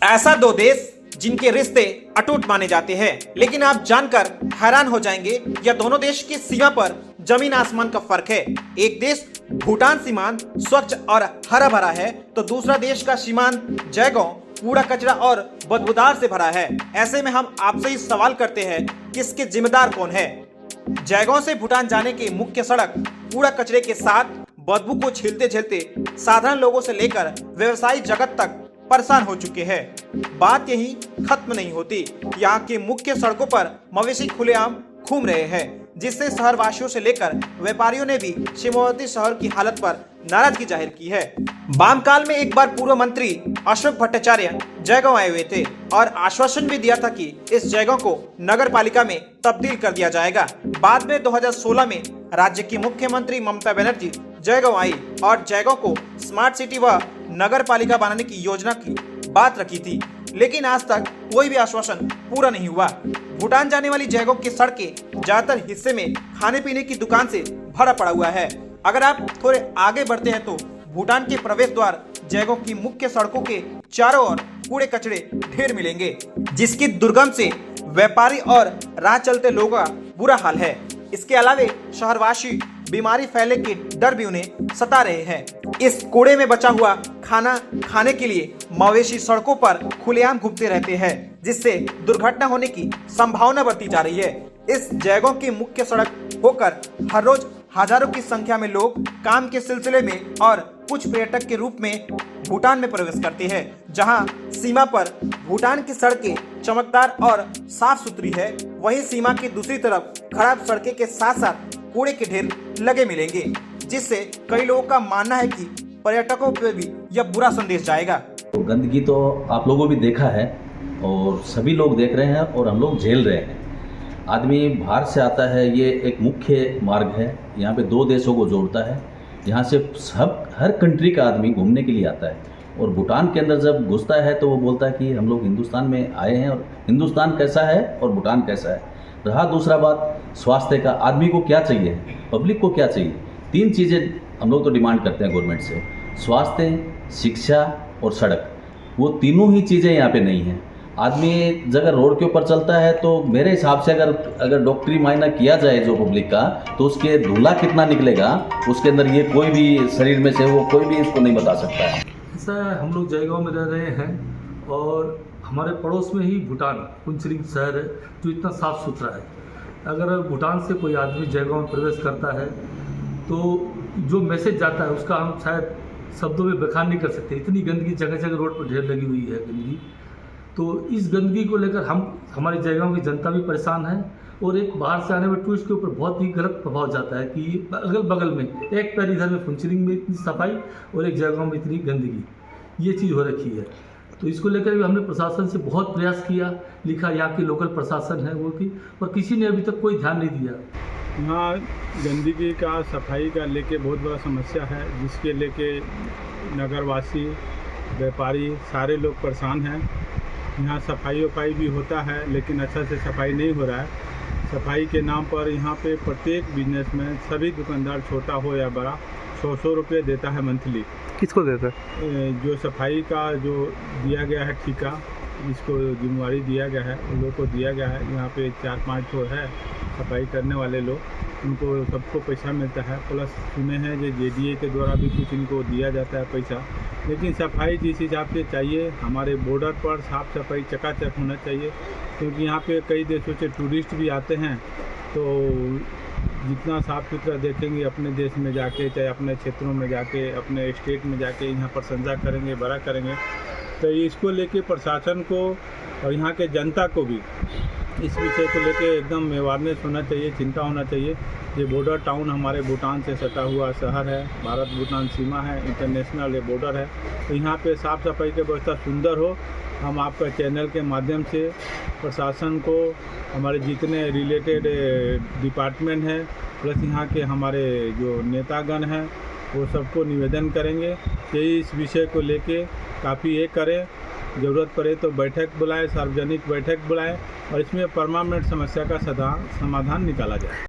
ऐसा दो देश जिनके रिश्ते अटूट माने जाते हैं, लेकिन आप जानकर हैरान हो जाएंगे यह दोनों देश की सीमा पर जमीन आसमान का फर्क है। एक देश भूटान सीमांत स्वच्छ और हरा भरा है, तो दूसरा देश का सीमांत जयगांव कूड़ा कचरा और बदबूदार से भरा है। ऐसे में हम आपसे ही सवाल करते हैं, किसके जिम्मेदार कौन है? जयगांव से भूटान जाने की मुख्य सड़क कूड़ा कचरे के साथ बदबू को झेलते झेलते साधारण लोगों से लेकर व्यवसायी जगत तक परेशान हो चुके हैं। बात यही खत्म नहीं होती। यहाँ की मुख्य सड़कों पर मवेशी खुलेआम घूम रहे हैं, जिससे शहर वासियों से लेकर व्यापारियों ने भी सीमावर्ती शहर की हालत पर नाराजगी जाहिर की है। वाम काल में एक बार पूर्व मंत्री अशोक भट्टाचार्य जयगांव आए हुए थे और आश्वासन भी दिया था कि इस जयगांव को नगर पालिका में तब्दील कर दिया जाएगा। बाद में 2016 में राज्य की मुख्यमंत्री ममता बनर्जी जयगांव आई और जयगांव को स्मार्ट सिटी व नगर पालिका बनाने की योजना की बात रखी थी, लेकिन आज तक कोई भी आश्वासन पूरा नहीं हुआ। भूटान जाने वाली जयगांव की सड़कें ज्यादातर हिस्से में खाने पीने की दुकान से भरा पड़ा हुआ है। अगर आप थोड़े आगे बढ़ते हैं तो भूटान के प्रवेश द्वार जयगांव की मुख्य सड़कों के चारों ओर कूड़े कचरे ढेर मिलेंगे, जिसकी दुर्गंध से व्यापारी और राह चलते लोगों का बुरा हाल है। इसके अलावे शहरवासी बीमारी फैलने के डर भी उन्हें सता रहे हैं। इस कूड़े में बचा हुआ खाना खाने के लिए मवेशी सड़कों पर खुलेआम घूमते रहते हैं, जिससे दुर्घटना होने की संभावना बढ़ती जा रही है। इस जयगांव की मुख्य सड़क होकर हर रोज हजारों की संख्या में लोग काम के सिलसिले में और कुछ पर्यटक के रूप में भूटान में प्रवेश करते हैं। जहां सीमा पर भूटान की सड़कें चमकदार और साफ सुथरी है, वहीं सीमा की दूसरी तरफ खराब सड़कें के साथ साथ कूड़े के ढेर लगे मिलेंगे, जिससे कई लोगों का मानना है कि पर्यटकों पर भी यह बुरा संदेश जाएगा। तो गंदगी तो आप लोगों भी देखा है और सभी लोग देख रहे हैं और हम लोग झेल रहे हैं। आदमी बाहर से आता है, ये एक मुख्य मार्ग है, यहाँ पे दो देशों को जोड़ता है। यहाँ से हर कंट्री का आदमी घूमने के लिए आता है और भूटान के अंदर जब घुसता है तो वो बोलता है कि हम लोग हिंदुस्तान में आए हैं और हिंदुस्तान कैसा है और भूटान कैसा है। रहा दूसरा बात स्वास्थ्य का, आदमी को क्या चाहिए, पब्लिक को क्या चाहिए, तीन चीज़ें हम लोग तो डिमांड करते हैं गवर्नमेंट से, स्वास्थ्य, शिक्षा और सड़क। वो तीनों ही चीज़ें यहाँ पे नहीं हैं। आदमी अगर रोड के ऊपर चलता है तो मेरे हिसाब से अगर डॉक्टरी मायना किया जाए जो पब्लिक का, तो उसके धूला कितना निकलेगा उसके अंदर, ये कोई भी शरीर में से वो कोई भी इसको नहीं बता सकता है। ऐसा हम लोग जयगांव में रह रहे हैं और हमारे पड़ोस में ही भूटान पुंचरिंग शहर है, जो इतना साफ़ सुथरा है। अगर भूटान से कोई आदमी जयगांव में प्रवेश करता है तो जो मैसेज जाता है उसका हम शायद शब्दों में बयान नहीं कर सकते। इतनी गंदगी जगह जगह रोड पर ढेर लगी हुई है गंदगी। तो इस गंदगी को लेकर हमारी जयगांव की जनता भी परेशान है और एक बाहर से आने वाले टूरिस्ट के ऊपर बहुत ही गलत प्रभाव जाता है कि अगल बगल में एक पैर इधर में फुंचरिंग में इतनी सफाई और एक जयगांव में इतनी गंदगी, ये चीज़ हो रखी है। तो इसको लेकर भी हमने प्रशासन से बहुत प्रयास किया, लिखा, यहाँ की लोकल प्रशासन है वो की, पर किसी ने अभी तक कोई ध्यान नहीं दिया। यहाँ गंदगी का, सफाई का लेके बहुत बड़ा समस्या है, जिसके लेके नगरवासी, व्यापारी सारे लोग परेशान हैं। यहाँ सफाई वफाई भी होता है, लेकिन अच्छा से सफाई नहीं हो रहा है। सफाई के नाम पर यहाँ पे प्रत्येक बिजनेसमैन, सभी दुकानदार, छोटा हो या बड़ा, 100 रुपये देता है मंथली। किसको देता है? जो सफाई का जो दिया गया है ठेका, जिसको जिम्मेवारी दिया गया है उन लोगों को दिया गया है। यहाँ पे 4-5 तो है सफाई करने वाले लोग, उनको सबको पैसा मिलता है। प्लस सुने हैं जो JDA के द्वारा भी कुछ इनको दिया जाता है पैसा। लेकिन सफाई जिस हिसाब से चाहिए, हमारे बॉर्डर पर साफ़ सफाई चकाचक होना चाहिए, क्योंकि यहाँ पे कई देशों से टूरिस्ट भी आते हैं। तो जितना साफ़ सुथरा देखेंगे अपने देश में जाके, चाहे अपने क्षेत्रों में जाके, अपने स्टेट में जाके यहाँ प्रशंसा करेंगे, बड़ा करेंगे। तो इसको लेके प्रशासन को और यहाँ के जनता को भी इस विषय को लेके एकदम अवेयरनेस होना चाहिए, चिंता होना चाहिए। ये बॉर्डर टाउन हमारे भूटान से सटा हुआ शहर है, भारत भूटान सीमा है, इंटरनेशनल ये बॉर्डर है। तो यहाँ पे साफ़ सफाई की व्यवस्था सुंदर हो। हम आपका चैनल के माध्यम से प्रशासन को, हमारे जितने रिलेटेड डिपार्टमेंट हैं, प्लस यहाँ के हमारे जो नेतागण हैं, वो सबको निवेदन करेंगे कि इस विषय को लेके काफ़ी ये करें। ज़रूरत पड़े तो बैठक बुलाएं, सार्वजनिक बैठक बुलाएं और इसमें परमानेंट समस्या का समाधान निकाला जाए।